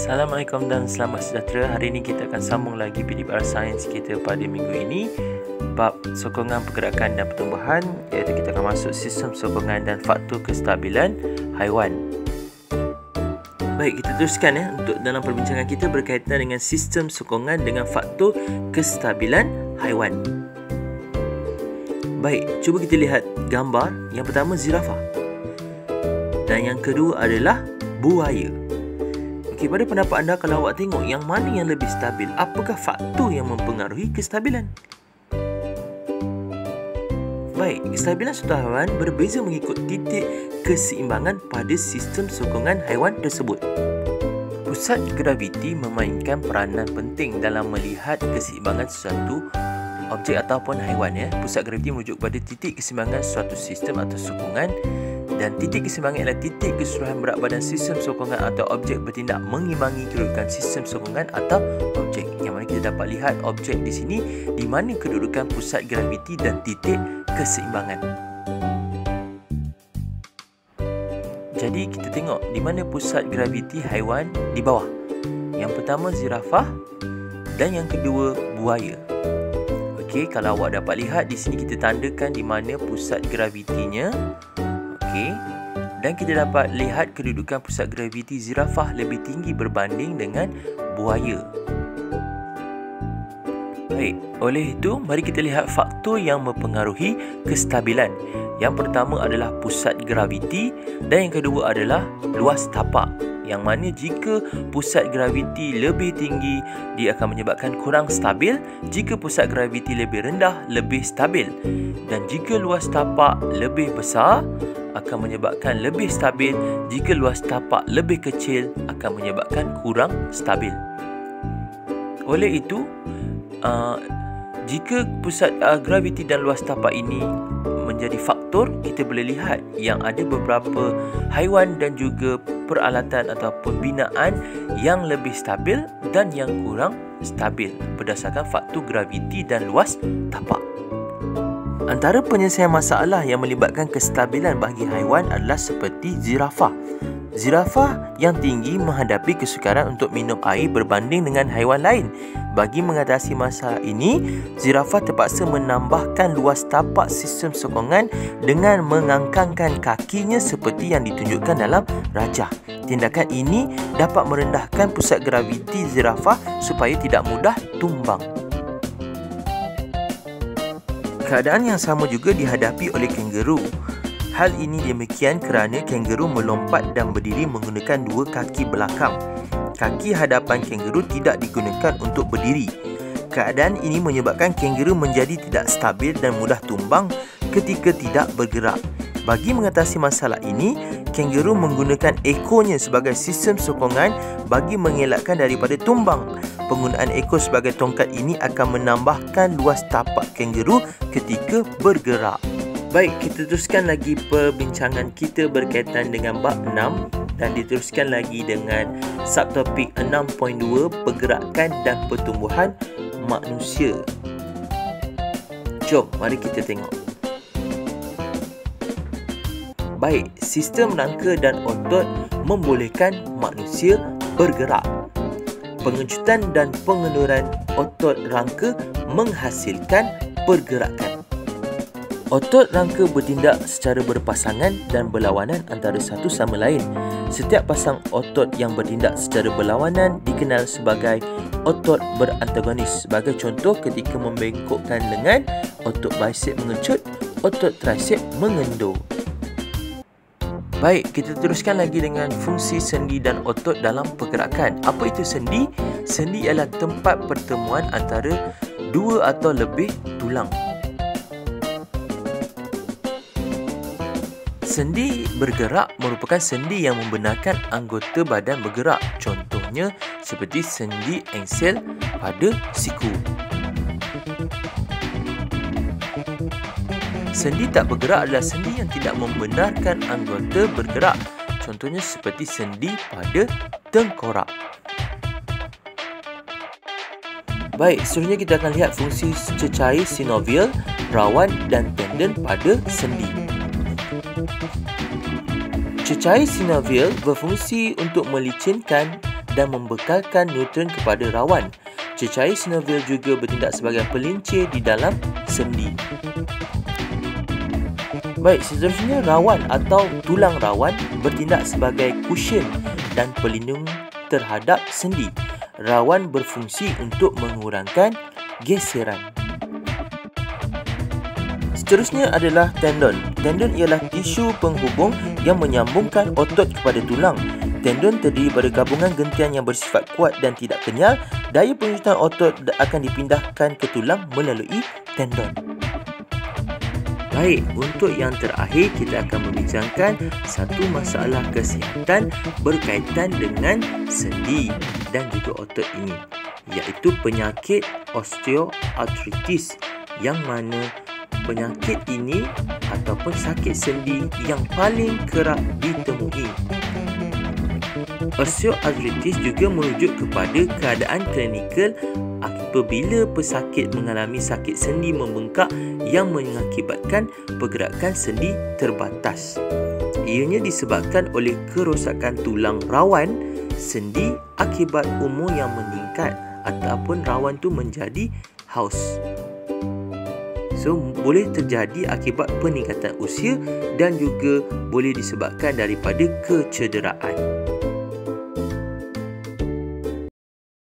Assalamualaikum dan selamat sejahtera. Hari ini kita akan sambung lagi PDPR Sains kita pada minggu ini, bab sokongan pergerakan dan pertumbuhan, iaitu kita akan masuk sistem sokongan dan faktor kestabilan haiwan. Baik, kita teruskan untuk dalam perbincangan kita berkaitan dengan sistem sokongan dengan faktor kestabilan haiwan. Baik, cuba kita lihat gambar. Yang pertama zirafah dan yang kedua adalah buaya. Okey, pada pendapat anda, kalau awak tengok yang mana yang lebih stabil, apakah faktor yang mempengaruhi kestabilan? Baik, kestabilan suatu haiwan berbeza mengikut titik keseimbangan pada sistem sokongan haiwan tersebut. Pusat graviti memainkan peranan penting dalam melihat keseimbangan sesuatu objek ataupun haiwan. Pusat graviti merujuk pada titik keseimbangan suatu sistem atau sokongan, dan titik keseimbangan ialah titik keseluruhan berat badan sistem sokongan atau objek bertindak mengimbangi kedudukan sistem sokongan atau objek. Yang mana kita dapat lihat objek di sini di mana kedudukan pusat graviti dan titik keseimbangan. Jadi kita tengok di mana pusat graviti haiwan di bawah. Yang pertama zirafah dan yang kedua buaya. Okey, kalau awak dapat lihat di sini kita tandakan di mana pusat gravitinya. Okey, dan kita dapat lihat kedudukan pusat graviti zirafah lebih tinggi berbanding dengan buaya. Baik, oleh itu mari kita lihat faktor yang mempengaruhi kestabilan. Yang pertama adalah pusat graviti dan yang kedua adalah luas tapak. Yang mana jika pusat graviti lebih tinggi, dia akan menyebabkan kurang stabil. Jika pusat graviti lebih rendah, lebih stabil. Dan jika luas tapak lebih besar, akan menyebabkan lebih stabil. Jika luas tapak lebih kecil, akan menyebabkan kurang stabil. Oleh itu, jika pusat graviti dan luas tapak ini menjadi faktor, kita boleh lihat yang ada beberapa haiwan dan juga peralatan ataupun binaan yang lebih stabil dan yang kurang stabil berdasarkan faktor graviti dan luas tapak. Antara penyelesaian masalah yang melibatkan kestabilan bagi haiwan adalah seperti zirafah. Zirafah yang tinggi menghadapi kesukaran untuk minum air berbanding dengan haiwan lain. Bagi mengatasi masalah ini, zirafah terpaksa menambahkan luas tapak sistem sokongan dengan mengangkangkan kakinya seperti yang ditunjukkan dalam rajah. Tindakan ini dapat merendahkan pusat graviti zirafah supaya tidak mudah tumbang. Keadaan yang sama juga dihadapi oleh kangaroo. Hal ini demikian kerana kangaroo melompat dan berdiri menggunakan dua kaki belakang. Kaki hadapan kangaroo tidak digunakan untuk berdiri. Keadaan ini menyebabkan kangaroo menjadi tidak stabil dan mudah tumbang ketika tidak bergerak. Bagi mengatasi masalah ini, kangaroo menggunakan ekornya sebagai sistem sokongan bagi mengelakkan daripada tumbang. Penggunaan ekor sebagai tongkat ini akan menambahkan luas tapak kangaroo ketika bergerak. Baik, kita teruskan lagi perbincangan kita berkaitan dengan bab 6 dan diteruskan lagi dengan subtopik 6.2 pergerakan dan pertumbuhan manusia. Jom, mari kita tengok. Baik, sistem rangka dan otot membolehkan manusia bergerak. Pengejutan dan pengenduran otot rangka menghasilkan pergerakan. Otot rangka bertindak secara berpasangan dan berlawanan antara satu sama lain. Setiap pasang otot yang bertindak secara berlawanan dikenal sebagai otot berantagonis. Sebagai contoh, ketika membengkokkan lengan, otot bicep mengecut, otot tricep mengendur. Baik, kita teruskan lagi dengan fungsi sendi dan otot dalam pergerakan. Apa itu sendi? Sendi ialah tempat pertemuan antara dua atau lebih tulang. Sendi bergerak merupakan sendi yang membenarkan anggota badan bergerak. Contohnya seperti sendi engsel pada siku. Sendi tak bergerak adalah sendi yang tidak membenarkan anggota bergerak. Contohnya seperti sendi pada tengkorak. Baik, seterusnya kita akan lihat fungsi cecair sinovial, rawan dan tendon pada sendi. Cecair sinovial berfungsi untuk melicinkan dan membekalkan nutrien kepada rawan. Cecair synovial juga bertindak sebagai pelincir di dalam sendi. Baik, seterusnya rawan atau tulang rawan bertindak sebagai cushion dan pelindung terhadap sendi. Rawan berfungsi untuk mengurangkan geseran. Seterusnya adalah tendon. Tendon ialah tisu penghubung yang menyambungkan otot kepada tulang. Tendon terdiri pada gabungan gentian yang bersifat kuat dan tidak kenyal. Daya pengurutan otot akan dipindahkan ke tulang melalui tendon. Baik, untuk yang terakhir kita akan membincangkan satu masalah kesihatan berkaitan dengan sendi dan juga otot ini, iaitu penyakit osteoartritis, yang mana penyakit ini ataupun sakit sendi yang paling kerap ditemui. Osteoartritis juga merujuk kepada keadaan klinikal apabila pesakit mengalami sakit sendi membengkak yang mengakibatkan pergerakan sendi terbatas. Ianya disebabkan oleh kerosakan tulang rawan sendi akibat umur yang meningkat ataupun rawan tu menjadi haus. So, boleh terjadi akibat peningkatan usia dan juga boleh disebabkan daripada kecederaan.